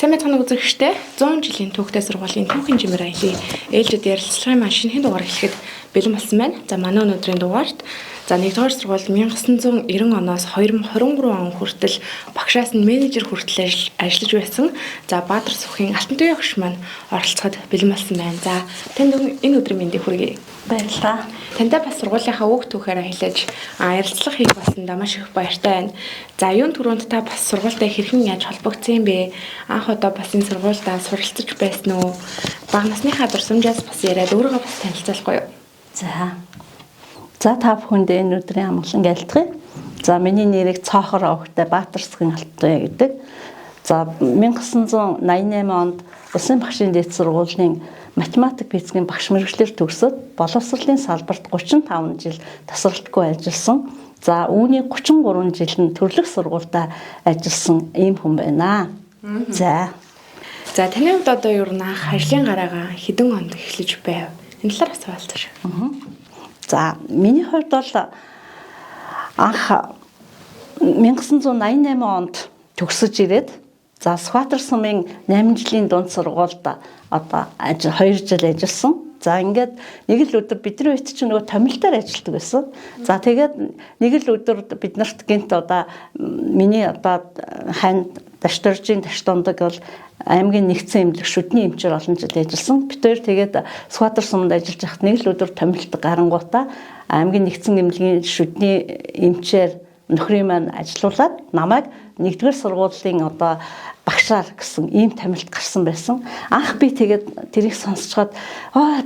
Сайн мэцхан үзэгчтэй 100 жилийн түүхтэй сургуулийн түүхийн жимээр аялын ээлжид ярилцлагын маань шинэхэн дугаар эхлэхэд бэлэн болсон байна. За манай өнөөдрийн дугаарт 1-р сургууль 1990 оноос 2023 он хүртэл багшаас нь менежер хүртэл ажиллаж байсан. За Баатар Сүхийн Алтан туяа багш маань оролцоход бэлэн болсон байна. За танд энэ өдрийн мэндийг хүргэе. Баярлалаа. Тантай бас сургуулийнхаа үг түүхээр аялаж ярилцлага хийх болсондоо маш их баяртай байна. За юун түрүүнд та бас сургуультай хэрхэн яаж холбогдсон юм бэ? Анх удаа бас энэ сургуультай суралцж байсан уу? Бага насныхаа дурсамжаас бас яриад өөрийгөө бас танилцуулахгүй юу? За та бүхэнд энэ өдрийн амгалан айлтгая. За миний нэрийг Цоохор Овогтой Баатар Сүхийн Алтан туяа гэдэг. За 1988 онд Улсын багшийн дэд сургуулийн математик физикийн багш мэргэжлэр төгсөд боловсролын салбарт 35 жил тасралтгүй ажилласан. За үүний 33 жил нь төрлөх сургуультай ажилласан ийм хүн байна. За таны хувьд одоо ер нь анх ажлын гараагаа хэдэн онд эхлэж байв? Энэ талаар бас хаалцаач. За миний хувьд бол анх 1988 онд төгсөж ирээд за Баатар сумын 8 жилийн дунд сургуульд одоо 2 жил ажилласан. За ингээд нэг л өдөр бидний үед чинь нөгөө томилтоор ажилладаг байсан. За тэгээд нэг л өдөр бид нарт гинт одоо миний одоо хань дашторжийн дашдондог бол аймгийн нэгдсэн эмнэлэг шүдний эмчээр олон жил ажилласан. Бид хоёр тэгээд Баатар суманд ажиллаж байхад нэг л өдөр томилт гарангуудаа аймгийн нэгдсэн эмнэлгийн шүдний эмчээр нөхрийн маань ажилуулад намайг 1-р сургуулийн одоо багшаар гэсэн ийм томилт гарсан байсан. Анх би тэгээд тэрийг сонсчоод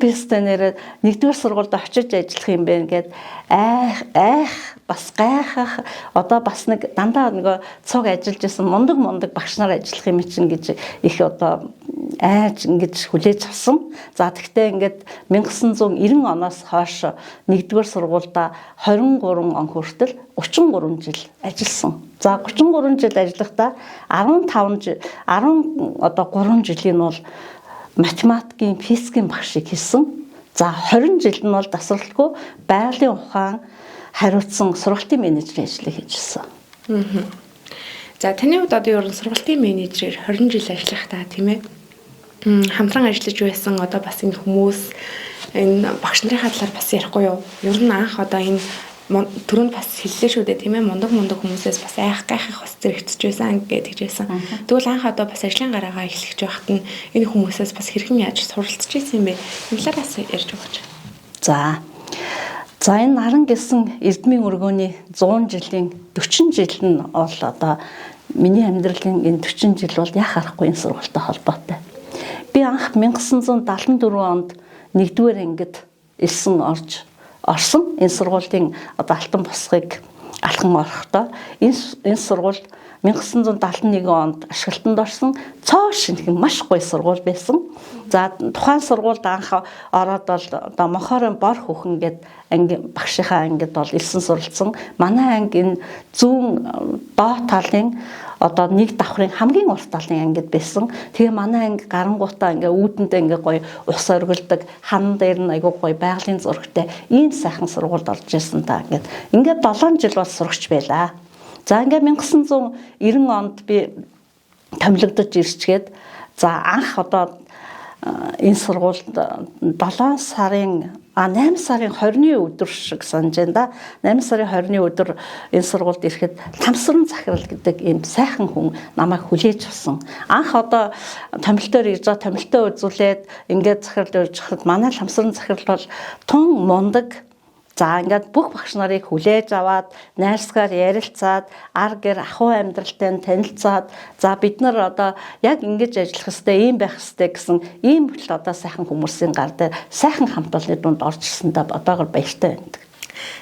би өстэй нэрээ 1-р сургуульд очиж ажиллах юм бэ гэд бас гайхах одоо бас нэг дандаа нөгөө цуг ажиллаж исэн мундаг багш нар ажиллах юм чинь гэж их одоо айж ингэж хүлээж авсан. За тэгтээ ингээд 1990 оноос хойш 1-р сургуульда 23 он хүртэл 33 жил ажилласан. За 33 жил ажиллахдаа 10 одоо 3 жилийн бол математикийн физикийн багшийг хийсэн. За 20 жил нь бол тасралтгүй байгалийн ухаан хариуцсан сургалтын менежерийн ажлыг хийжсэн. За таны хувьд одоо ер нь сургалтын менежерээр 20 жил ажиллахдаа тийм ээ хамтран ажиллаж байсан одоо бас энэ хүмүүс энэ багш нарын талаар бас ярихгүй юу? Ер нь анх одоо энэ түрүүнд бас хэллээ шүү дээ тийм ээ мундаг хүмүүсээс бас гайхах бас зэрэгцэж байсан гэдэг хэлжсэн. Тэгвэл анх одоо бас ажлын гараагаа эхлэж байхад нь энэ хүмүүсээс бас хэрхэн яаж суралцж ирсэн юм бэ? Энэ талаас ярьж өгөөч. За энэ наран гэсэн эрдмийн өргөөний 100 жилийн 40 жил нь бол одоо миний амьдралын энэ 40 жил бол яах аргагүй энэ сургуультай холбоотой. Би анх 1974 онд 1-р ангид орсон энэ сургуулийн одоо алтан босгыг алхан орохдоо энэ сургууль 1971 онд ашиглалтанд орсон цоо шинхэн маш гоё сургууль байсан. За тухайн сургуульд анх ороод бол одоо Мохорын бор хүүхэн гээд багшийнхаа ангид бол элсэн суралцсан. Манай анги энэ зүүн доод талын одоо нэг давхрын хамгийн урт талын ангид байсан. Тэгээ манай анги гарангуутаа ингээ үүдэндээ ингээ гоё ус оргилдог, хан дээр нь айгуу гоё байгалийн зурагтай ийм сайхан сургуульд орж ирсэн та ингээд 7 жил бол сурагч байлаа. За ингээ 1990 онд би томилогдож ирчгээд за анх одоо энэ сургуульд 8 сарын 20-ны өдөр шиг санаж байна да. 8 сарын 20-ны өдөр энэ сургуульд ирэхэд Ламсран захирал гэдэг ийм сайхан хүн намайг хүлээж авсан. Анх одоо томилтоор ирж байгаа томилтоо үзүүлээд ингээд захирал өрж хахад манай Ламсран захирал бол тун мундаг. За ингээд бүх багш нарыг хүлээж аваад найрсгаар ярилцаад гэр ахуй амьдралтай танилцаад за бид нар одоо яг ингэж ажиллах хэвээр ийм байх хэвээр гэсэн ийм л одоо сайхан хүмүүсийн гар дээр сайхан хамт олонны дунд орж ирсэн та одоогор баяртай байна.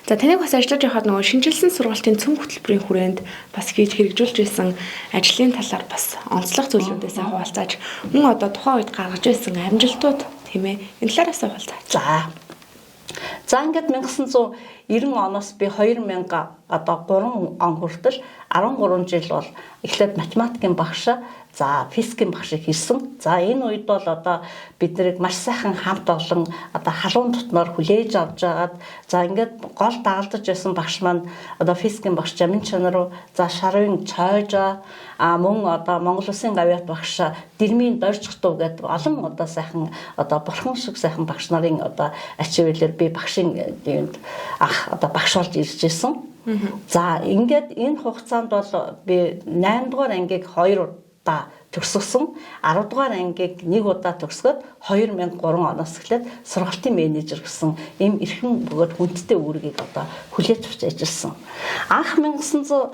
За таныг бас ажиллаж байхад нөгөө шинжилсэн сургалтын цөм хөтөлбөрийн хүрээнд бас хийж хэрэгжүүлж байсан ажлын талаар бас онцлог зүйлүүдээс хуваалцааж мөн одоо тухайн үед гаргаж байсан амжилтууд тийм ээ энэ талаараас хуваалцаач. За ингээд 1990 90 оноос би 2000 одоо 3 он хүртэл 13 жил бол эхлээд математикийн багш, за физикийн багшийг хийсэн. За энэ үед бол одоо бид нарыг маш сайхан хамт олон одоо халуун дотноор хүлээж авч жагаад за ингээд гол дагалдаж байсан багш маань одоо физикийн багш Жамин Чанаруу, за Шарын Чойжо, мөн одоо Монгол Улсын гавьяат багш Дэрмийн Доржгтуу гэдэг олон одоо сайхан одоо бурхан шиг сайхан багш нарын одоо ачивэлэр би багшийн юунд одоо багш болж ирж ирсэн. За ингээд энэ хугацаанд бол би 8 дугаар ангийг 2 удаа төгсгсөн, 10 дугаар ангийг 1 удаа төгсгөөд 2003 оноос эхлээд сургалтын менежер гэсэн ийм эрхэм бөгөөд хүндтэй үүргийг одоо хүлээж авч ажилласан. Анх 2003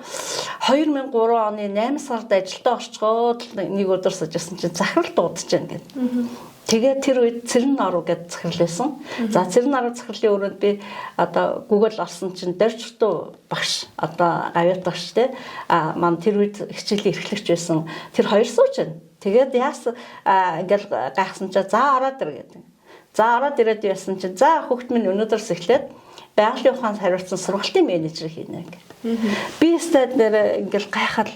оны 8 сард ажилдаа орчгоод нэг өдөр суужсэн чинь захирал дуудаж байна гэдэг. Тэгээд тэр үед Цэрэн Наруу гэдэг захирал байсан. За Цэрэн Наруу захирлын өрөөнд би одоо Google орсон чинь Доржгтуу багш одоо гавьяат багш те мань тэр үед хичээлийн эрхлэгч байсан. Тэр хоёр сууж байна. Тэгээд яасан ингээл гайхсан чинь за ороод ир гэдэг. За ороод ирээд яасан чинь за хүүхд минь өнөөдөрс эхлээд байгалийн ухаанд хариуцсан сургалтын менежер хийнэ гэх. Би стад нэр ингээл гайхал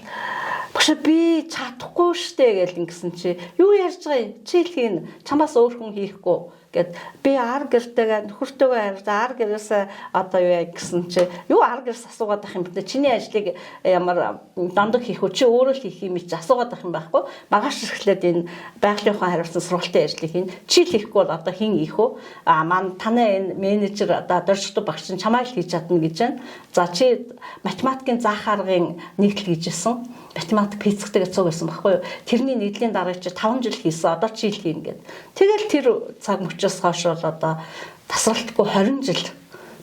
багш би чадахгүй штэ гэж ингэсэн чи юу ярьж байгаа юм чи л хийн чамаас өөр хүн хийхгүй гэд би ар гэртэйгээ нөхөртөөгөө харьцаа ар гэрээс одоо юу яа гэсэн чи юу ар гэрээс асуугаад байх юм бэ чиний ажлыг ямар дандаг хийх үү чи өөрөө л хийх юм чи асуугаад байх юм байхгүй багаш ирэхлээр энэ байгалийн ухаан хариуцсан сургалтын ажлыг хийн чи л хийхгүй бол одоо хэн ийх үү маань танай энэ менежер одоо Доржгтуу багш чинь чамаа л хийж чадна гэж байна за чи математикийн заах аргын нэгдэл хийжсэн математик физиктэйгээ цуг байсан байхгүй юу тэрний нэгдлийн дараа чи 5 жил хийсэн одоо чи л хийн гэд тэгэл тэр цаг мөчөөс хойш бол одоо тасралтгүй 20 жил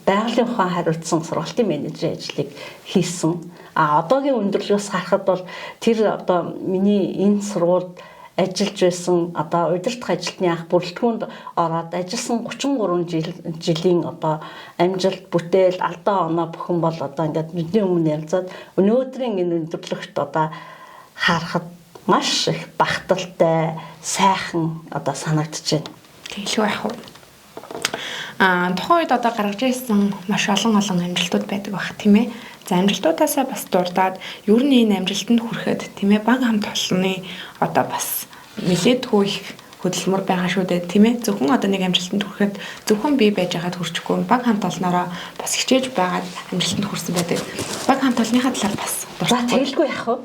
байгалийн ухаан хариуцсан сургалтын менежерийн ажлыг хийсэн одоогийн өндөрлгөөс харахад бол тэр одоо миний энэ сургуульд ажиллаж байсан одоо удирдах ажилтны анх бүрэлдэхүүнд ороод ажилласан 33 жилийн одоо амжилт бүтээл алдаа оноо бүхэн бол одоо ингээд бидний өмнө ярилцаад өнөөдрийн энэ өндөрлөгт одоо харахад маш их багталтай сайхан одоо санагдаж байна. Тэгэлгүй яах вэ? Тухайн үед одоо гаргаж ирсэн маш олон амжилтууд байдаг баг тийм ээ. За амжилтуудаасаа бас дурдаад ер нь энэ амжилтанд хүрэхэд тийм ээ баг хамт олонны одоо бас нэлээдгүй их хөдөлмөр байгаа шүү дээ тийм ээ. Зөвхөн одоо нэг амжилтанд хүрэхэд зөвхөн бие байж байгаад хүрчихгүй баг хамт олноороо бас хичээж байгаад амжилтанд хүрсэн байдаг. Баг хамт олонныхаа талаар бас за тэгэлгүй яах вэ?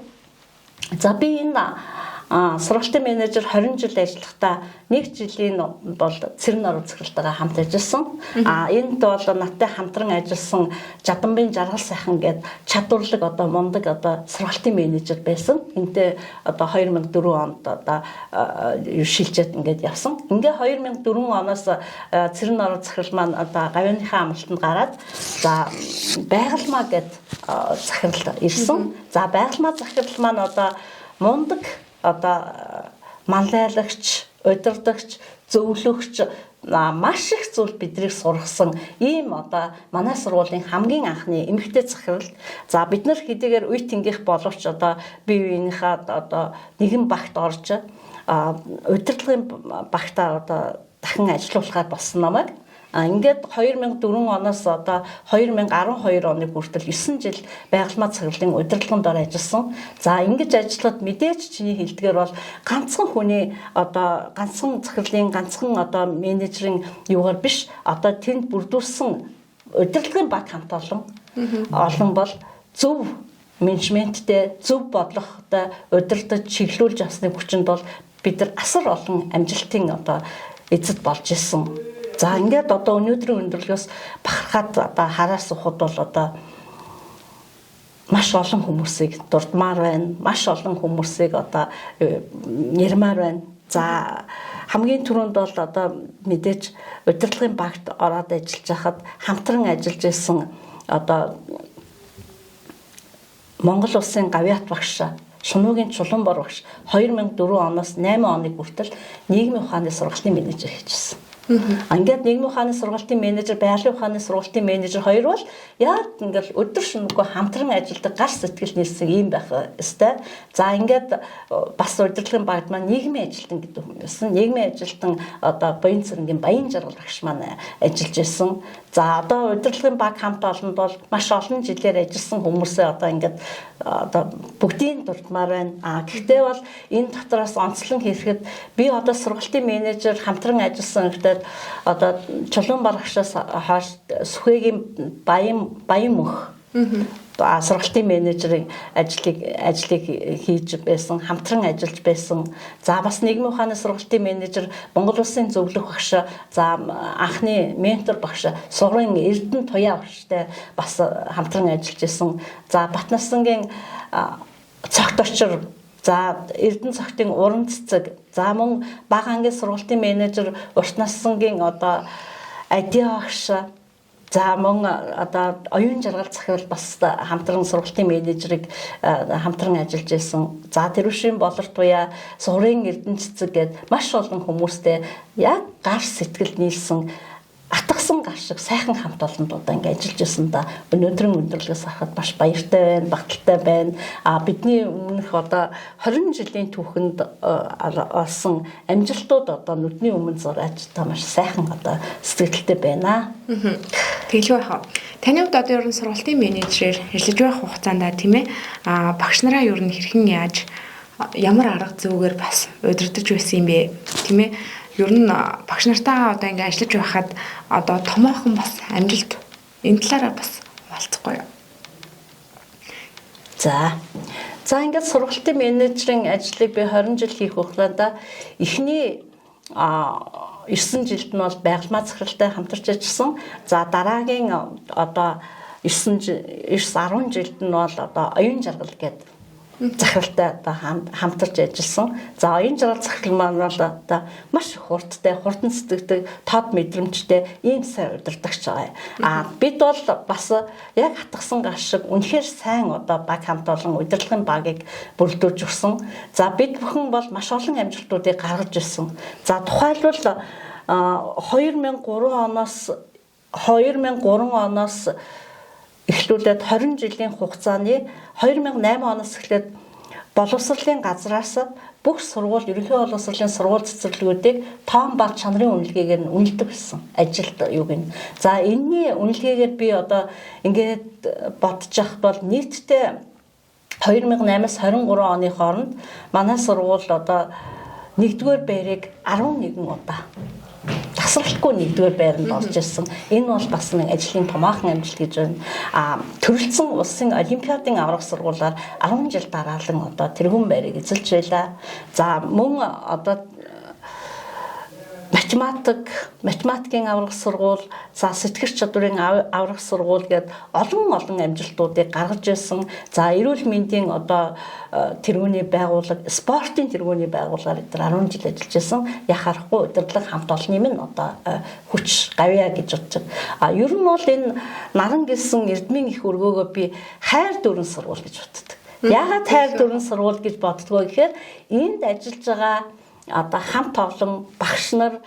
За би энэ сургалтын менежер 20 жил ажиллахдаа 1 жилийн бол Цэрэн Наруу захиралтайгаа хамт ажилласан. Энд бол надтай хамтран ажилласан Жаданбын Жаргал сайхан гээд чадварлаг одоо мундаг одоо сургалтын менежер байсан. Энтэй одоо 2004 онд одоо шилжээд ингээд явсан. Ингээ 2004 оноос Цэрэн Наруу захирал маань одоо гавьяаныхаа амралтанд гараад за байгалмаа гээд захирал ирсэн. За байгалмаа захирал маань одоо мундаг одоо манлайлагч, удирдагч, зөвлөгч маш их зүйл биднийг сургасан ийм одоо манай сургуулийн хамгийн анхны эмэгтэй захирал. За бид нар хэдийгээр үе тэнгийнх боловч одоо бие биенийхээ одоо нэгэн багт орж удирдлагын багтаа одоо дахин ажиллуулахаар болсон намайг ингээд 2004 оноос одоо 2012 оны хүртэл 9 жил байгалмаа захирлын удирдлагын дор ажилласан. За ингэж ажиллаад мэдээж чиний хэлдгээр бол ганцхан хүний одоо ганцхан захирлын ганцхан одоо менежерийн юугаар биш одоо тэнд бүрдүүлсэн удирдлагын баг хамт олон бол зөв менежменттэй зөв бодлоготой удирдах чиглүүлж авсны хүчинд бол бид нар асар олон амжилтын одоо эзэд болж исэн. За ингээд одоо өнөөдрийн өндөрлгөөс бахархаад одоо хараа сухад бол одоо маш олон хүмүүсийг дурдмаар байна. Маш олон хүмүүсийг одоо нэрмаар байна. За хамгийн түрүүнд бол одоо мэдээж удирдлагын багт ороод ажиллаж хахад хамтран ажиллаж исэн одоо Монгол Улсын гавьяат багш Шунуугийн Чулуунбор багш 2004 оноос 8 оны хүртэл нийгмийн ухааны сургалтын менежер хийжсэн. Ингээд нийгмийн ухааны сургалтын менежер, байгалийн ухааны сургалтын менежер хоёр бол яг ингээд өдөр шөнөгүй хамтран ажилладаг гар сэтгэл нийлсэн юм байх ёстой. За ингээд бас удирдлагын багт маань нийгмийн ажилтан гэдэг хүмүүс. Нийгмийн ажилтан одоо Буян цэрэнгийн Баян Жаргал багш маань ажиллаж ирсэн. За одоо удирдлагын баг хамт олонд бол маш олон жилээр ажилласан хүмүүсээ одоо ингээд одоо бүгдийн дурдмаар байна. Гэхдээ бол энэ дотроос онцлон хэлэхэд би одоо сургалтын менежер хамтран ажилласан хэрэгтэй одоо Чулуун багшаас хойш Сүхбаатарын Баян мөнх сургалтын менежерийн ажлыг хийж байсан, хамтран ажиллаж байсан. За бас нийгмийн ухааны сургалтын менежер, Монгол Улсын зөвлөх багш, за анхны ментор багш, сугрын Эрдэнэ Туяа багштай бас хамтран ажиллаж байсан. За Батнасангийн цогт очир, за Эрдэнэ цогтын уран цэцэг, за мөн бага ангийн сургалтын менежер Урт Нассангийн одоо Адиа багш, за мөн одоо оюун жаргал захирал бас хамтран сургалтын менежерийг хамтран ажиллаж байсан. За Тэрвшин Болор Туяа, Сугрын Эрдэнэ цэцэг гээд маш олон хүмүүстэй яг гар сэтгэл нийлсэн атгсан гар шиг сайхан хамт олондуудаа ингэ ажиллаж байсан да. Өнөөдрийн өндөрлөгөөс харахад маш баяртай байна, багталтай байна. Бидний өмнөх одоо 20 жилийн түүхэнд олсон амжилтууд одоо нүдний өмнө зураач та маш сайхан одоо сэтгэлтэй байна. Тэглүү яхаа. Таны хувьд одоо ер нь сургалтын менежерээр ажиллаж байх хугацаанд тийм ээ багш нараа ер нь хэрхэн яаж ямар арга зүйгээр бас удирдах байсан юм бэ? Тийм ээ. Ер нь багш нартайгаа одоо ингэ ажиллаж байхад одоо томоохон бас амжилт энэ талаараа бас хуваалцахгүй юу? За ингээд сургалтын менежерийн ажлыг би 20 жил хийх хугацаанд эхний 9 жилд нь бол байгалмаа захиралтай хамтарч ажилласан. За дараагийн одоо 9 10 жилд нь бол одоо оюун жаргал гэдэг захиралтай одоо хамтарч ажилласан. За оюун жаргал захирал маань бол одоо маш хурдтай, хурдан сэтгэдэг, тод мэдрэмжтэй ийм сайн удирдагч байгаа. Бид бол бас яг хатгсан гар шиг үнэхээр сайн одоо баг хамт олон удирдлагын багийг бүрдүүлж өгсөн. За бид бүхэн бол маш олон амжилтуудыг гаргаж ирсэн. За тухайлбал 2003 оноос эхлүүлээд 20 жилийн хугацааны 2008 оноос эхлээд боловсролын газраас бүх ерөнхий боловсролын сургууль цэцэрлэгүүдийг тоон баг чанарын үнэлгээгээр нь үнэлдэг гэсэн ажилд юу гин. За энэний үнэлгээгээр би одоо ингээд бодож явахад бол нийтдээ 2008-аас 23 оны хооронд манай сургууль одоо 1-р байрыг 11 удаа тасралтгүй 1-р байранд орж ирсэн. Энэ бол бас нэг ажлын томоохон амжилт гэж байна. Төрөлцсөн улсын олимпиадын аврах сургуулиар 10 жил дараалан одоо тэргүүн байрыг эзэлж байлаа. За мөн одоо математикийн аврах сургууль, за сэтгэх чадварын аврах сургууль гээд олон амжилтуудыг гаргаж ирсэн. За эрүүл мэндийн одоо тэргүүний байгууллага, спортын тэргүүний байгууллагаар 10 жил ажиллаж ирсэн. Яхаарахгүй удирдлага хамт олонны минь одоо хүч гавья гэж боддог. Ер нь бол энэ наран гэлсэн эрдмийн их өргөөгөө би хайр дүрэн сургууль гэж боддог. Яагаад хайр дүрэн сургууль гэж боддгоо гэхээр энд ажиллаж байгаа одоо хамт олон багш нар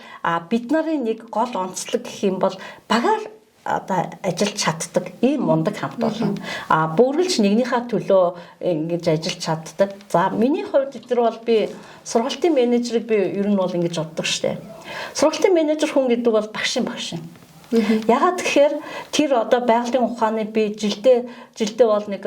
бид нарын нэг гол онцлог гэх юм бол багаар одоо ажиллаж чаддаг ийм мундаг хамт олон. Бүргэлж нэгнийхээ төлөө ингэж ажиллаж чаддаг. За миний хувьд тэр бол би сургалтын менежерийг би ер нь бол ингэж боддог штэ. Сургалтын менежер хүн гэдэг бол багшийн. Ягаад гэхээр тэр одоо байгалийн ухааны би жилдээ бол нэг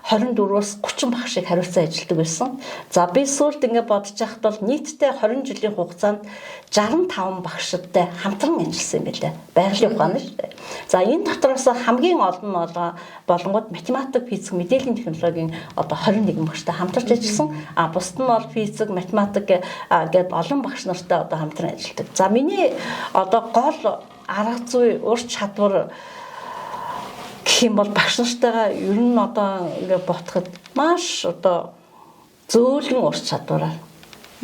24-өөс 30 багшийг хариуцсан ажилладаг байсан. За би сүүлд ингэ бодож байхад бол нийтдээ 20 жилийн хугацаанд 65 багштай хамтран ажилласан юм билээ. Байгалийн ухааны шүү дээ. За энэ дотроос хамгийн олон нь болонгууд математик, физик, мэдээллийн технологийн одоо 21 багштай хамтарч ажилласан. Бусд нь бол физик, математик гээд олон багш нартай одоо хамтран ажилладаг. За миний одоо гол арга зүй, ур чадвар гэх юм бол багш нартайгаа ер нь одоо ингээд ботход маш одоо зөөлөн ур чадвараар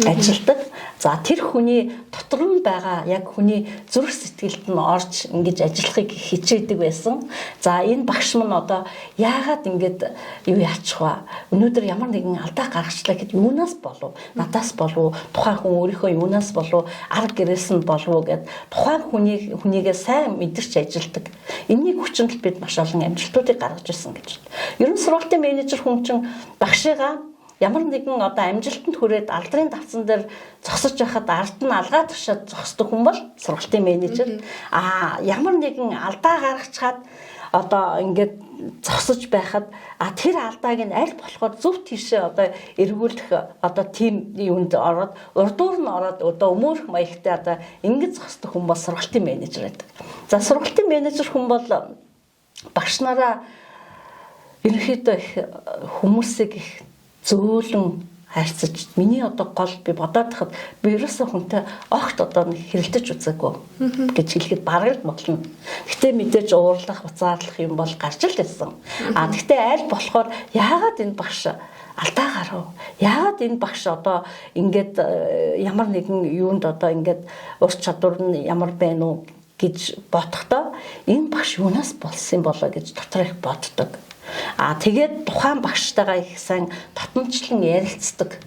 ажилдаг. За тэр хүний дотор нь байгаа яг хүний зүрх сэтгэлд нь орж ингэж ажиллахыг хичээдэг байсан. За энэ багш мань одоо яагаад ингэж юу яачих вэ? Өнөөдөр ямар нэгэн алдаа гаргачлаа гэхэд юунаас болов? Надаас болов? Тухайн хүн өөрийнхөө юунаас болов? Арга гэрээс нь болов гэд тухайн хүнийгээ сайн мэдэрч ажилдаг. Энэний хүчинд бид маш олон амжилтуудыг гаргаж ирсэн гэж. Ер нь сургалтын менежер хүн чинь багшигаа ямар нэгэн одоо амжилтанд хүрээд алдрын давцан дээр зогсож байхад ард нь алгаа тушаад зогсдог хүн бол сургалтын менежер. Ямар нэгэн алдаа гаргачаад одоо ингээд зогсож байхад тэр алдааг нь аль болохоор зөв тийшээ одоо эргүүлэх одоо тим юунд ороод урдуур нь ороод одоо өмөрөх маягтай одоо ингэж зогсдог хүн бол сургалтын менежер гэдэг. За сургалтын менежер хүн бол багш нараа ерөнхийдөө их хүмүүсийг их зөөлөн харьцаж миний одоо гол би бодоод хахад би ерөөсөө хүнтэй огт одоо нэг хэрэлдэж үзээгүй гэж хэлэхэд бараг л болно. Гэтэ мэдээж уурлах, уцаарлах юм бол гарч л байсан. Гэтэ аль болохоор яагаад энэ багш алдаа гарав? Яагаад энэ багш одоо ингээд ямар нэгэн юунд одоо ингээд ур чадвар нь ямар байна уу гэж бодохдоо энэ багш юунаас болсон болоо гэж дотор их боддог. Тэгээд тухайн багштайгаа их сайн татамжлан ярилцдаг.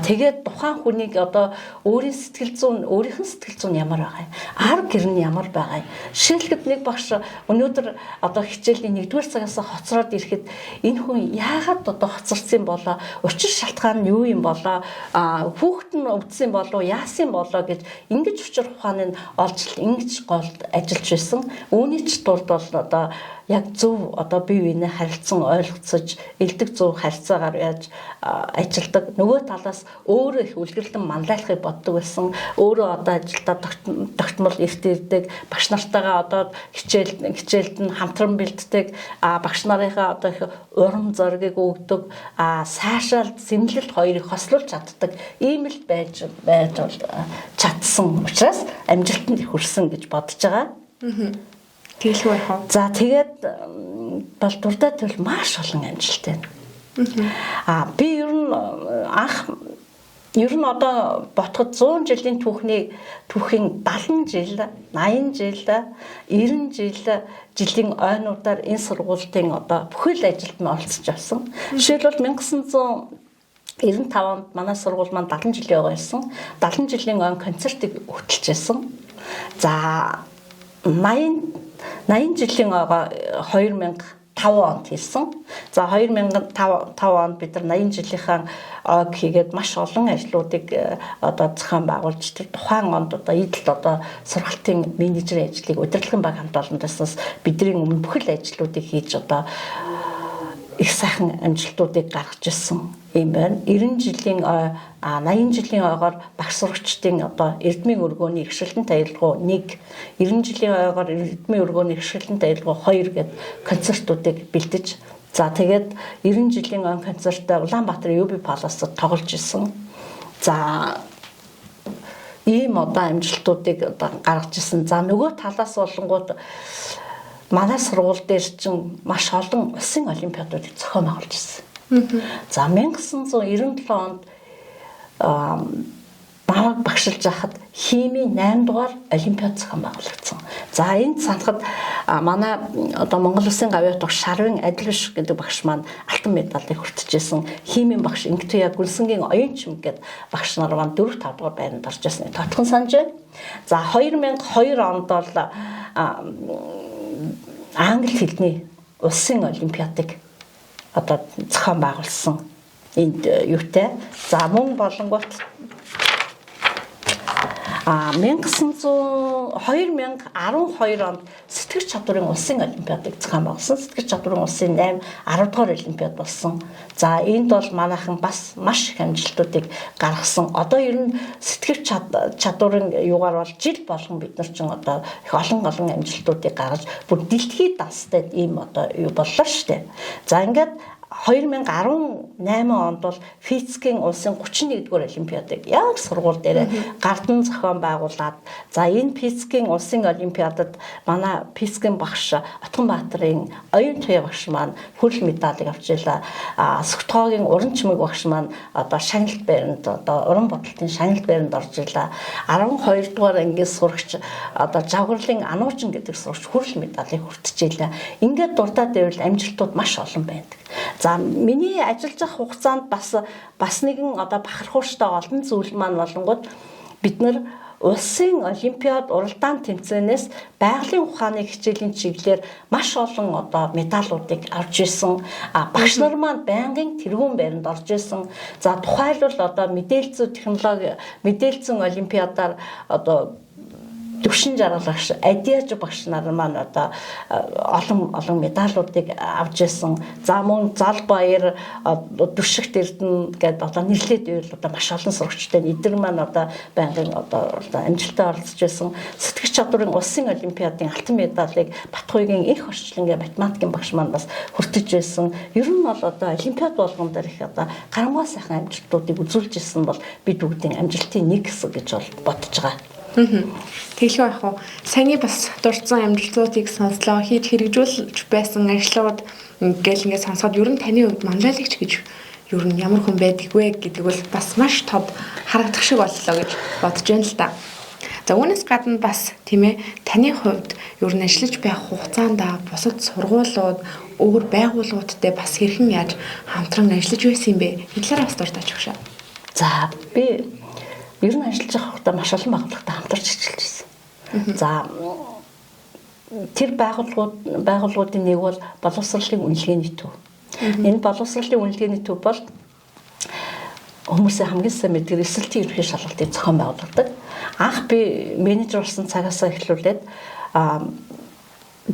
Тэгээд тухайн хүнийг одоо өөрийнх нь сэтгэл зүйн ямар байгаа юм? Арга гэр нь ямар байгаа юм? Жишээлбэл нэг багш өнөөдөр одоо хичээлийн 1-р цагаас хоцроод ирэхэд энэ хүн яагаад одоо хоцорсон болоо? Учир шалтгаан нь юу юм болоо? Хүүхэд нь өвдсөн болоо? Яасан болоо гэж ингэж учир ухааныг олж ингэж голд ажиллаж байсан. Үүний ч тулд бол одоо яг зөв одоо бие биенээ харилцан ойлгоцож элдэг зөв харьцаагаар яаж ажилдаг. Нөгөө талаас өөрөө их үлгэрлэн манлайлахыг боддог байсан. Өөрөө одоо ажилдаа тогтмол эрт ирдэг. Багш нартайгаа одоо хичээлд нь хамтран бэлддэг. Багш нарынхаа одоо их урам зориг өгдөг. Сайшаалт, сэмнэлт хоёрыг хослуулж чаддаг. Ийм л байж чадсан учраас амжилтанд их хүрсэн гэж бодож байгаа. Тэгэлгүй яах вэ? За тэгээд бол дуртай төрөл маш олон амжилттай. Би ер нь одоо ботход 100 жилийн түүхийн 70 жил, 80 жил, 90 жилийн ойнуудаар энэ сургуулийн одоо бүхэл ажилд нь оролцож авсан. Жишээлбэл 1995 онд манай сургууль маань 70 жилийн ойн байсан. 70 жилийн ойн концертыг хөтэлж байсан. За 80 жилийн ойгоо 2005 онд хийсэн. За 2005 онд бид нар 80 жилийнхаа ойг хийгээд маш олон ажлуудыг одоо зохион байгуулж тэр тухайн онд одоо эдэлт одоо сургалтын менежерийн ажлыг удирдлагын баг хамт олондоос бидний өмнө бүхэл ажлуудыг хийж одоо их сайхан амжилтуудыг гаргаж ирсэн юм байна. 90 жилийн 80 жилийн ойгоор багш сурагчдын одоо эрдмийн өргөөний ихшилтэн таялгуу 1, 90 жилийн ойгоор эрдмийн өргөөний ихшилтэн таялгуу 2 гэдэг концертуудыг бэлдэж, за тэгээд 90 жилийн ойн концертаа Улаанбаатар UB Palace-д тоглож ирсэн. За ийм одоо амжилтуудыг одоо гаргаж ирсэн. За нөгөө талаас болонгууд манай сургууль дээр чинь маш олон улсын олимпиадуудыг зохион байгуулж ирсэн. За 1997 онд намайг багшилж байхад химийн 8 дугаар олимпиад зохион байгуулагдсан. За энд санахад манай одоо Монгол Улсын гавьяа дах Шарвин Адилвиш гэдэг багш маань алтан медалыг хүртэж ирсэн. Химийн багш Инктуя Гүнсэнгийн оюунчим гэдэг багш нар маань 4-5 дугаар байранд орж ирсэн. Тодхон санаж байна. За 2002 онд бол англи хэлний улсын олимпиадыг одоо зохион байгуулсан энд юутай. За мөн болонгот 2012 онд сэтгэгч чадварын улсын олимпиадыг зохион байгуулсан. Сэтгэгч чадварын улсын 10 дугаар олимпиад болсон. За энд бол манайхан бас маш их амжилтуудыг гаргасан. Одоо ер нь сэтгэгч чадварын юугаар бол жил болгон бид нар ч одоо их олон амжилтуудыг гаргаж бүр дэлхийд дастай ийм одоо юу боллоо шүү дээ. За ингээд 2018 онд бол физикийн улсын 31-р олимпиадыг яг сургууль дээр гардан зохион байгуулад, за энэ физикийн улсын олимпиадад манай физикийн багш Отгонбаатарын оюун туяа багш маань хүрэл медалийг авч ийлаа. Сүхтгоогийн уран чимэг багш маань одоо шагналт байранд одоо уран бодолтын шагналт байранд орж ийлаа. 12 дугаар ангийн сурагч одоо Жавгарлын Ануучин гэдэг сурагч хүрэл медалийг хүртэж ийлаа. Ингээд дурдаад байвал амжилтууд маш олон байдаг. За миний ажиллаж авах хугацаанд бас нэгэн одоо бахархууштай олон зүйл маань болонгууд бид нар улсын олимпиад уралдаан тэмцээнээс байгалийн ухааны хичээлийн чиглэлээр маш олон одоо медалуудыг авч ирсэн. Багш нар маань байнгын тэргүүн байранд орж ирсэн. За тухайлбал одоо мэдээлэл технологи мэдээлэл олимпиадаар одоо төвшин жаргалагч адиаж багш нар маань одоо олон медалуудыг авч ирсэн. За мөн зал баяр дүршигт эрдэнэ гэдэг одоо нэрлээд ивэл одоо маш олон сурагчтай эдгээр маань одоо байнгын одоо амжилтанд оролцож байсан. Сэтгэгч чадварын улсын олимпиадын алтан медалыг Батхуйгийн их орчлонгийн математикийн багш маань бас хүртэж байсан. Ер нь бол одоо олимпиад болгон дээр их одоо гарамгаа сайхан амжилтуудыг үзүүлж ирсэн бол бид бүгдийн амжилтын нэг хэсэг гэж бодож байгаа. Тэглгүй яг уу саяны бас дурдсан амжилтуудыг сонслоо хийж хэрэгжүүлж байсан ажлууд ингээл ингээд сонсоод ер нь таны хувьд манлайлагч гэж ер нь ямар хүн байдаг вэ гэдэг бол бас маш тод харагдах шиг боллоо гэж бодож байна л да. За үүнээс гадна бас тийм ээ таны хувьд ер нь ажиллаж байх хугацаанд бусад сургуулиуд өөр байгууллагуудтай бас хэрхэн яаж хамтран ажиллаж байсан юм бэ? Энэ талаар бас дуртаач өгшөө. За би ер нь ажиллаж байгаа хугацаанд маш олон байгууллагатай хамтарч ажиллаж байсан. За тэр байгууллагуудын нэг бол боловсролын үнэлгээний төв. Энэ боловсролын үнэлгээний төв бол хүмүүсийн хамгийн сайн мэддэг эсэлтийн ерөнхий шалгалтыг зохион байгуулдаг. Анх би менежер болсон цагаас эхлүүлээд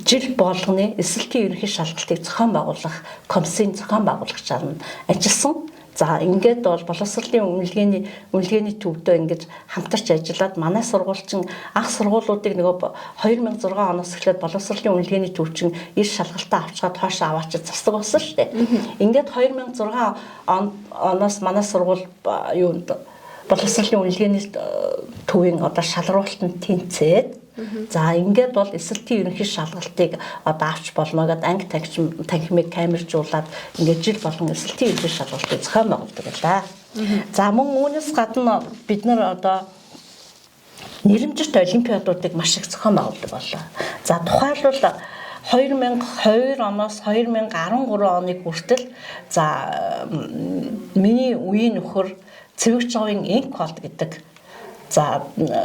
жил болгоны эсэлтийн ерөнхий шалгалтыг зохион байгуулах комиссийн зохион байгуулагчаар нь ажилласан. За ингээд бол боловсролын үнэлгээний төвдөө ингэж хамтарч ажиллаад манай сургуульчин анх сургуулиудыг нөгөө 2006 оноос эхлээд боловсролын үнэлгээний төвчин иш шалгалтаа авчгаад хоошоо аваачиж засдаг болсон шүү дээ. Ингээд 2006 оноос манай сургууль юунд боловсролын үнэлгээний төвийн одоо шалралтанд тэнцээд за ингээд бол эсэлтийн ерөнхий шалгалтыг одоо авч болно гэдэг анги танхимыг камержуулаад ингээд жил болгон эсэлтийн ерөнхий шалгалтыг зохион байгуулдаг байлаа. За мөн үүнээс гадна бид нар одоо нэрэмжит олимпиадуудыг маш их зохион байгуулдаг боллоо. За тухайлбал 2002 оноос 2013 оны хүртэл за миний үеийн нөхөр Цэвэг Жовын Инквалд гэдэг за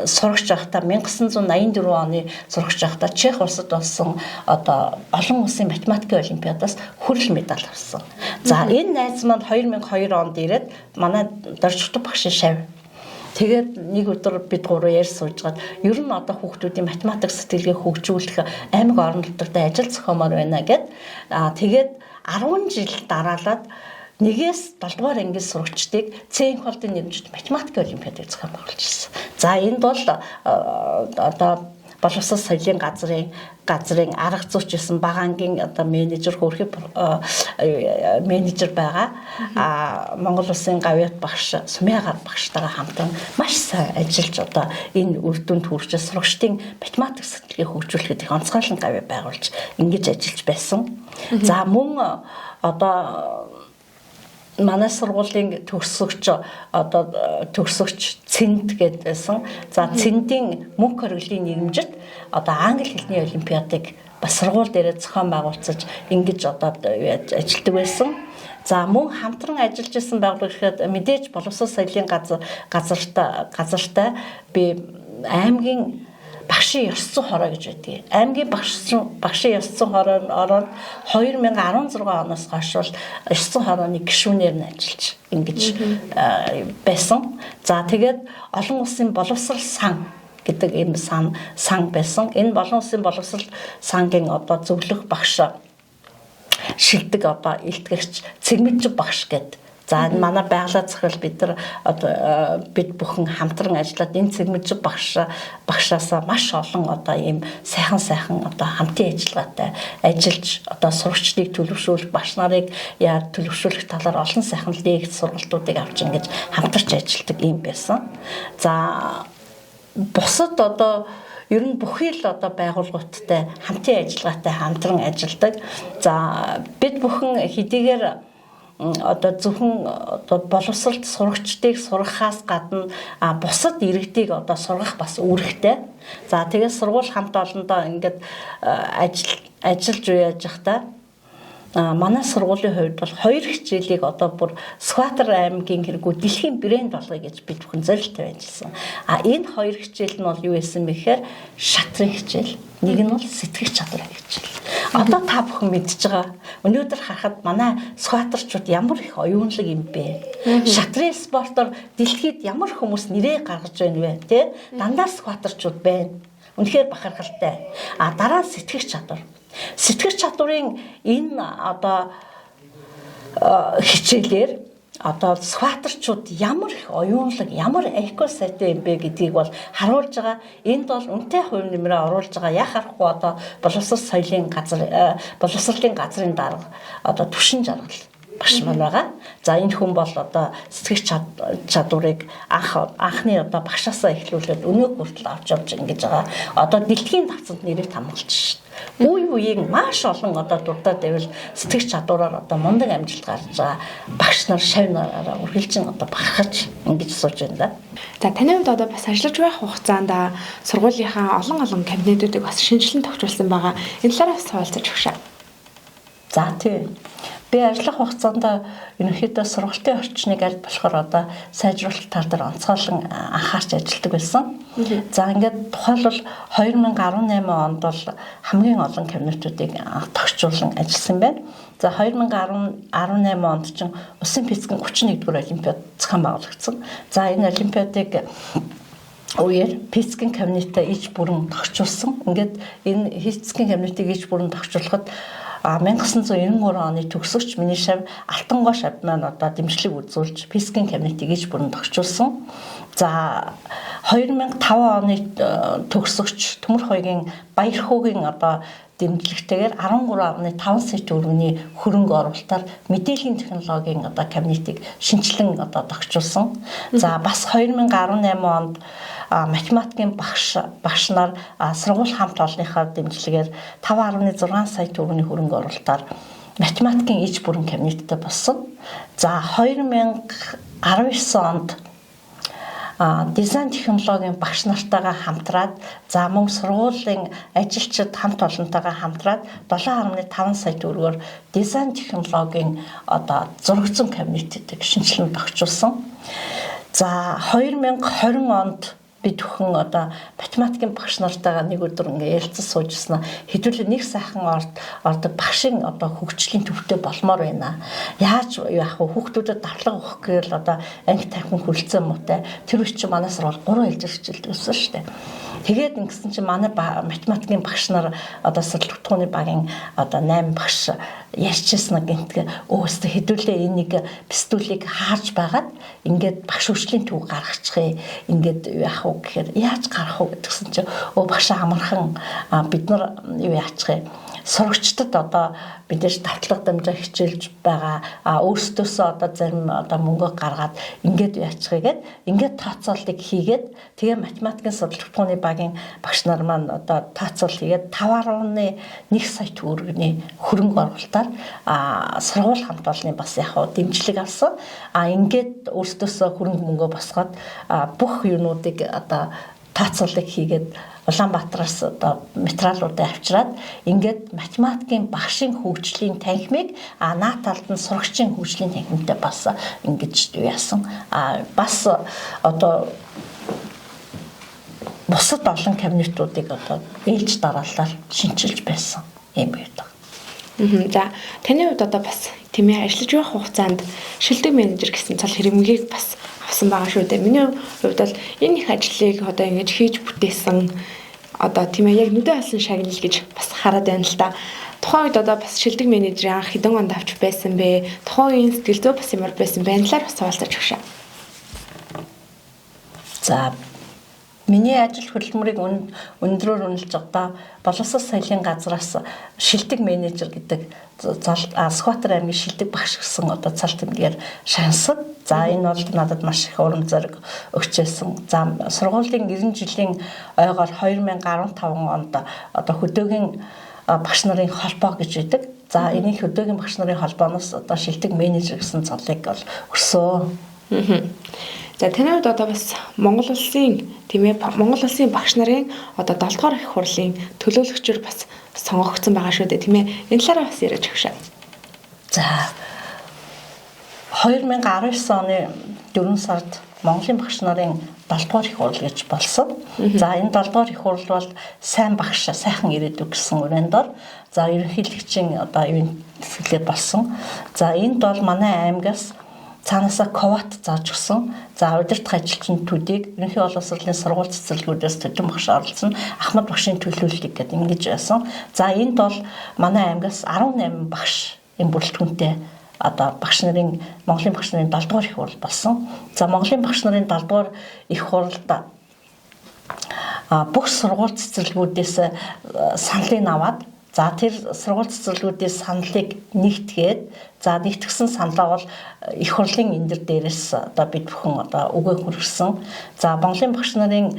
сурагч байхдаа 1984 оны сурагч байхдаа Чех улсад болсон одоо олон улсын математикийн олимпиадаас хүрэл медаль авсан. За энэ найз маань 2002 онд ирээд манай доржигдох багшийн шав. Тэгээд нэг өдөр бид гурав ярьж суужгаад ер нь одоо хүүхдүүдийн математик сэтгэлгээ хөгжүүлэх аймаг орон нутагт ажил зохиомоор байна гэд тэгээд 10 жил дараалаад нэгээс 7 дугаар ангид сурагчдыг Цэнхвалдын нэрмжит математикийн олимпиадыг зохион байгуулж ирсэн. За энэ бол одоо боловсрол соёлын газрын арга зүйч гэсэн бага ангийн одоо менежер хөрхи менежер байгаа. Монгол Улсын гавьяат багш Сумьягаар багштайгаа хамтран маш сайн ажиллаж одоо энэ үр дүнд хүрч сурагчдын математик сэтгэлгээ хөгжүүлэхэд их онцгойлон гавьяа байгуулж ингэж ажиллаж байсан. За мөн одоо манай сургуулийн төгсөгч одоо төгсөгч Цэнд гэдсэн. За Цэндийн мөнх хориглын нэрмжит одоо англи хэлний олимпиадыг бас сургууль дээрээ зохион байгуулцаж ингэж одоо ажилладаг байсан. За мөн хамтран ажиллаж исэн байгууллагад мэдээж боловсрол соёлын газартай би аймгийн багшийн ёс зүйн хороо гэж байдгийг. Аймгийн багшийн ёс зүйн хороонд 2016 оноос хойш бол ёс зүйн хорооны гишүүнээр нь ажиллаж ингэж байсан. За тэгээд олон улсын боловсрол сан гэдэг ийм сан байсан. Энэ олон улсын боловсрол сангийн одоо зөвлөх багш шилдэг одоо илтгэгч цэгмэжиг багш гэдэг. За манай байгалаа захирал бид бүхэн хамтран ажиллаад энэ цэгмэжиг багшаасаа маш олон одоо ийм сайхан одоо хамтын ажиллагаатай ажиллаж одоо сурагчдыг төлөвшүүлэх багш нарыг төлөвшүүлэх талаар олон сайхан лекц сургалтуудыг авч ингэж хамтарч ажилладаг юм байсан. За бусад одоо ер нь бүхий л одоо байгууллагуудтай хамтын ажиллагаатай хамтран ажилладаг. За бид бүхэн хэдийгээр одоо зөвхөн одоо боловсролд сурагчдыг сургахаас гадна бусад иргэдийг одоо сургах бас үүрэгтэй. За тэгээд сургууль хамт олондоо ингээд ажиллаж яаж явахдаа манай сургуулийн хувьд бол 2 хичээлийг одоо бүр Сүхбаатар аймгийн хэрэггүй дэлхийн брэнд болгоё гэж бид бүхэн зорилттой байж гисэн. Энэ 2 хичээл нь бол юу байсан бэ гэхээр шатрын хичээл. Нэг нь бол сэтгэх чадварын хичээл. Одоо та бүхэн мэдж байгаа. Өнөөдөр харахад манай Сүхбаатарчууд ямар их оюунлаг юм бэ? Шатрын спортоор дэлхийд ямар хүмүүс нэрээ гаргаж байна вэ? Тэ? Дандаа Сүхбаатарчууд байна. Үнэхээр бахархалтай. Дараа нь сэтгэх чадвар. Сэтгэх чадварын энэ одоо хичээлээр одоо Сүхбаатарчууд ямар их оюунлаг, ямар IQ сайтай юм бэ гэдгийг бол харуулж байгаа. Энд бол үнэтэй хувь нэмрээ оруулж байгаа. Яах аргагүй одоо боловсролын газрын дарга одоо түвшин жаргал багш маань байгаа. За энэ хүн бол одоо сэтгэх чадварыг анхны одоо багшаасаа эхлүүлээд өнөөг хүртэл авч явж ингэж байгаа. Одоо дэлхийн давцанд нэрийг хамгаалж шээ. Үе үеийн маш олон одоо дурдаад байвал сэтгэх чадвараар одоо мундаг амжилт гарч байгаа багш нар шав нараараа үргэлжин одоо бахархаж ингэж сууж байна да. За таны хувьд одоо бас ажиллаж байх хугацаанд сургуулийнхаа олон кабинетуудыг бас шинжилэн товчулсан байгаа. Энэ талаар бас хуваалцаж өгшөө. За тийм. Би ажиллах хугацаанд ерөнхийдөө сургалтын орчныг аль болохоор одоо сайжруулах тал дээр онцгойлон анхаарч ажилладаг байсан. За ингээд тухайлбал 2018 онд бол хамгийн олон кабинетуудыг тогтчуулан ажилласан байна. За 2018 онд чинь Усын физикийн 31-р олимпиад зохион байгуулагдсан. За энэ олимпиадыг үеэр физикийн кабинетаа иж бүрэн тогтчулсан. Ингээд энэ физикийн кабинетыг иж бүрэн тогтчуулахад 1993 оны төгсөгч миний шав Алтангой шав маань одоо дэмжлэг үзүүлж физикийн кабинетыг иж бүрэн тогтчулсан. За 2005 оны төгсөгч Төмөр хоёрын Баярхуугийн одоо дэмжлэгтэйгээр 13.5 сая төгрөгийн хөрөнгө оруулалтаар мэдээллийн технологийн одоо кабинетыг шинжилэн одоо тогтчулсан. За бас 2018 онд математикийн багш нар сургууль хамт олонныхаа дэмжлэгээр 5.6 сая төгрөгийн хөрөнгө оруулалтаар математикийн иж бүрэн кабинеттэй болсон. За 2019 онд дизайн технологийн багш нартайгаа хамтраад за мөн сургуулийн ажилчид хамт олонтойгоо хамтраад 7.5 сая төгрөгөөр дизайн технологийн одоо зурагцсан кабинетыг шинжилэн тогтчулсан. За 2020 онд бид бүхэн одоо математикийн багш нартайгаа нэг өдөр ингээ ярилцсан суужснаа хэдүүлээ нэг сайхан ордог багшийн одоо хөгжлийн төвтэй болмоор байна. Яаж яах вэ? Хүүхдүүдэд давтлага өгөх гэвэл одоо анги тахин хүрэлцэн муутай. Тэр үуч чи манай сургууль 3 хэл хичээлдэг гэсэн шүү дээ. Тэгээд ингэсэн чинь манай математикийн багш нар одоо судалгааны багийн одоо 8 багш ярьчихсан гэнтгэ өөстө хэдүүлээ энийг бистүүлийг хааж байгаад ингээд багш хөгжлийн төв гаргачихъя. Ингээд яах вэ гэхээр яаж гарах вэ гэдгсэн чинь багш амархан бид нар юу яачих вэ? Сурагчдад одоо бидээс давтлага дамжаа хичээлж байгаа өөрсдөөсөө одоо зарим одоо мөнгө гаргаад ингээд яачихгээд ингээд тооцоолтыг хийгээд тэгээ математикийн судалгааны багийн багш нар маань одоо тооцоол хийгээд 5.1 сая төгрөгийн хөрөнгө оруулалтаар сургууль хамт олонны бас яг дэмжлэг авсан. Ингээд өөрсдөөсөө хөрөнгө мөнгө босгоод бүх юунуудыг одоо тооцоолыг хийгээд Улаанбаатараас одоо материалуудыг авчираад ингээд математикийн багшийн хөгжлийн танхимыг наад талд нь сурагчийн хөгжлийн танхимтай бас ингэж яасан. Бас одоо бусад олон кабинетуудыг одоо ээлж дараалал шинчилж байсан юм байдаг. За таны хувьд одоо бас тийм ээ ажиллаж байх хугацаанд шилдэг менежер гэсэн цал хэрэгмийг бас авсан байгаа шүү дээ. Миний хувьд бол энэ их ажлыг одоо ингэж хийж бүтээсэн одоо тийм ээ яг нүдэн алсан шагнал гэж бас хараад байна л да. Тухайн үед одоо бас шилдэг менежер анх хэдэн онд авч байсан бэ? Тухайн үеийн сэтгэл зүй бас ямар байсан бэ? Энэ талаар бас хуваалцаж өгшөө. За миний ажил хөдөлмөрийг өндрөөр үнэлж одоо боловсрол соёлын газраас шилдэг менежер гэдэг Сүхбаатар аймгийн шилдэг багш гэсэн одоо цал тэмдгээр шансад. За энэ бол надад маш их урам зориг өгчээсэн. За сургуулийн 90 жилийн ойгоор 2015 онд одоо хөдөөгийн багш нарын холбоо гэж байдаг. За энэ хөдөөгийн багш нарын холбооноос одоо шилдэг менежер гэсэн цалыг бол өрсөө. За таны хувьд одоо бас Монгол улсын тийм ээ Монгол улсын багш нарын одоо 7 дугаар их хурлын төлөөлөгчөөр бас сонгогдсон байгаа шүү дээ тийм ээ. Энэ талаараа бас яриад өгшөө. За 2019 оны 4 сард Монголын багш нарын 7 дугаар их хурал гэж болсон. За энэ 7 дугаар их хурал бол сайн багш, сайхан ирээдүг гэсэн үрэндээр за ерөнхийлөгчийн одоо ивент хэсгэлээ болсон. За энд бол манай аймгаас цаанаасаа ковот зааж өгсөн. За удирдах ажилчнуудыг ерөнхий боловсролын сургууль цэцэрлэгүүдээс төдөн багш оролцсон. Ахмад багшийн төлөвлөлт гэдэг ингэж байсан. За энд бол манай аймгаас 18 багш энэ бүрэлдэхүүнтэй одоо багш нарын Монголын багш нарын 7 дугаар их хурал болсон. За Монголын багш нарын 7 дугаар их хуралд бүх сургууль цэцэрлэгүүдээс саналыг аваад за тэр сургууль цэцэрлэгүүдээс саналыг нэгтгээд за нэгтгсэн саналаа бол их хурлын эндэр дээрээс одоо бид бүхэн одоо өгөө хүргэсэн. За Монголын багш нарын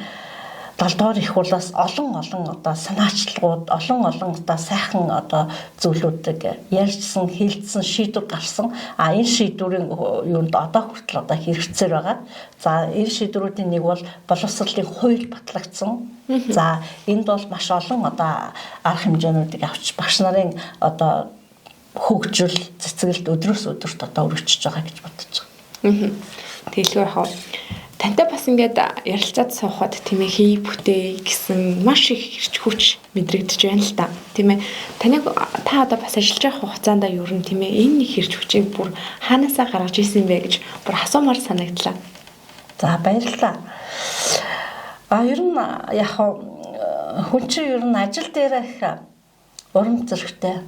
7 дугаар их хурлаас олон одоо санаачлагууд, олон одоо сайхан одоо зүйлүүдийг ярьжсэн, хэлсэн, шийдвэр гарсан. Энэ шийдвэрийн юунд одоо хүртэл одоо хэрэгцээр байгаа. За энэ шийдвэрүүдийн нэг бол боловсролын хууль батлагдсан. За энд бол маш олон одоо арга хэмжээнүүдийг авч багш нарын одоо хөгжил, цэцгэлд өдрөөс өдөрт одоо өргөжж байгаа гэж бодож байгаа. Тэгэлгүй яах вэ? Тантай бас ингээд ярилцаад суухад тийм ээ хий бүтээ гэсэн маш их хэрч хүч мэдрэгдэж байна л та. Тийм ээ. Та одоо бас ажиллаж байгаа хугацаанд ер нь тийм ээ энэ хэрч хүчийг бүр хаанасаа гаргаж ирсэн бэ гэж бүр асуумаар санагдлаа. За баярлалаа. Ер нь яг хүн чинь ер нь ажил дээр их урам зоригтой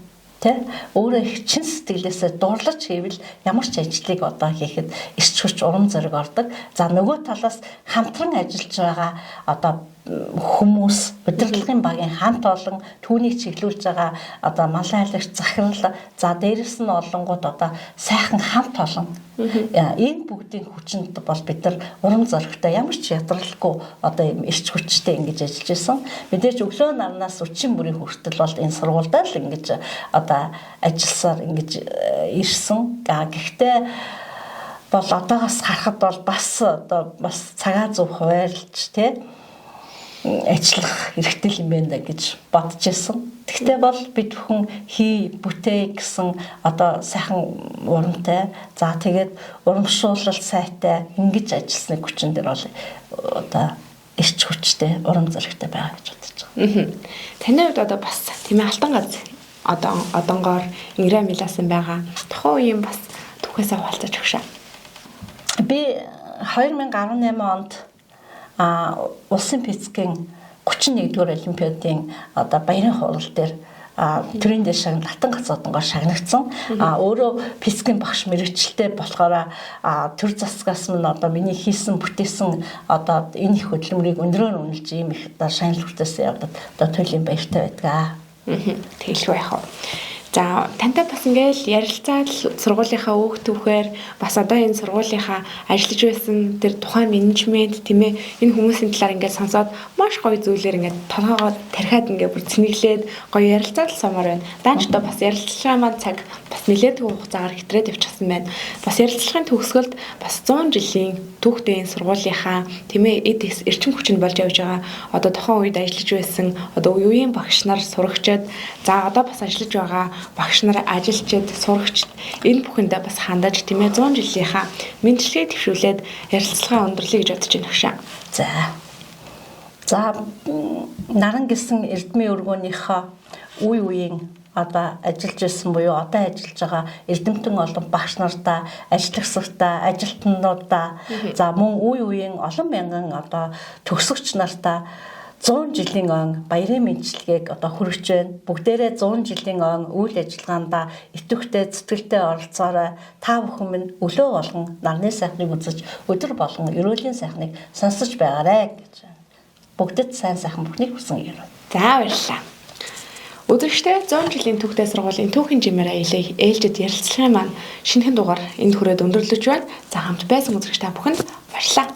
өөрөө их чин сэтгэлээсээ дурлаж хийвэл ямар ч ажлыг одоо хийхэд эрч хүч урам зориг ордог. За нөгөө талаас хамтран ажиллаж байгаа одоо хүмүүс удирдлагын багийн хамт олон түүнийг чиглүүлж байгаа одоо малын айлгч захирал за дээрэс нь олонгууд одоо сайхан хамт олон энэ бүгдийн хүчинд бол бид нар урам зоригтой ямар ч ядралгүй одоо юм эрч хүчтэй ингэж ажиллаж исэн. Мэдээж өглөө нарнаас өчигдөр бүрийн хүртэл бол энэ сургуультай л ингэж одоо ажилласаар ингэж ирсэн. Гэхдээ бол одоогоос харахад бол бас одоо бас цагаа зөв хуваарлж ажиллах хэрэгтэй юм байна гэж бодож ирсэн. Тэгтээ бол бид бүхэн хий бүтээ гэсэн одоо сайхан урамтай за тэгээд урамшуулал сайтай ингэж ажилласны хүчин дээр бол одоо эрч хүчтэй урам зоригтой байгаа гэж бодож байгаа. Таны хувьд одоо бас тийм ээ алтан газ одонгоор ингрэ миласан байгаа. Тухайн үеийн бас түүхээсээ хуваалцаж өгшөө. Би 2018 онд улсын физикийн 31-р олимпиадын одоо баярын хурал дээр төрийн дэш шагнал алтан гац одонгоор шагнагдсан. Өөрөө физикийн багш мэргэжилтэй болохоор төр засгаас нь одоо миний хийсэн бүтээсэн одоо энэ их хөдөлмөрийг өндрөөр үнэлж ийм их одоо шагнал хүртээсэн одоо туйлын баяртай байдаг. Тэгэлгүй яах вэ? За тантай бас ингээл ярилцаад сургуулийнхаа өөх түүхээр бас одоо энэ сургуулийнхаа ажиллаж байсан тэр тухайн менежмент тийм ээ энэ хүмүүсийн талаар ингээд сонсоод маш гоё зүйлээр ингээд толгоогоо тархиад ингээд бүр цэнэглээд гоё ярилцаад сумаар байна. Даанчдаа бас ярилцлагын маань цаг бас нэлээд хугацаагаар хэтрээд явчихсан байна. Бас ярилцлагын төгсгөлд бас 100 жилийн түүхтэй энэ сургуулийнхаа тийм ээ эд эрчим хүч нь болж явж байгаа одоо тухайн үед ажиллаж байсан одоо үеийн багш нар сурагчид за одоо бас ажиллаж байгаа багш нар ажилчид сурагчид энэ бүхэндээ бас хандаж тийм ээ 100 жилийнхаа мэдлэгээ төвшүүлээд ярилцлагаа өндөрлөе гэж бодож байна хөшөө. За наран гэсэн эрдмийн өргөөнийхөө үе үеийн одоо ажиллаж ирсэн буюу одоо ажиллаж байгаа эрдэмтэн олон багш нартаа, ажиллагчдаа, ажилтнуудаа за мөн үе үеийн олон мянган одоо төгсөгч нартаа 100 жилийн он баярын мэдлэгийг одоо хүргэж байна. Бүгдээрээ 100 жилийн он үйл ажиллагаанд идэвхтэй зүтгэлтэй оролцоорой. Та бүхэн минь өглөө болгон нарны сайхныг үзэж өдөр болгон эрүүлийн сайхныг сонсож байгаарай гэж. Бүгдэд сайн сайхан бүхнийг хүсэн юм. За баярлалаа. Өдөржтэй 100 жилийн түүхтэй сургуулийн түүхийн жимээр аялал ээлжид ярилцлагын маань шинэхэн дугаар энд хүрээд өндөрлөж байна. За хамт байсан үзэгч та бүхэнд баярлалаа.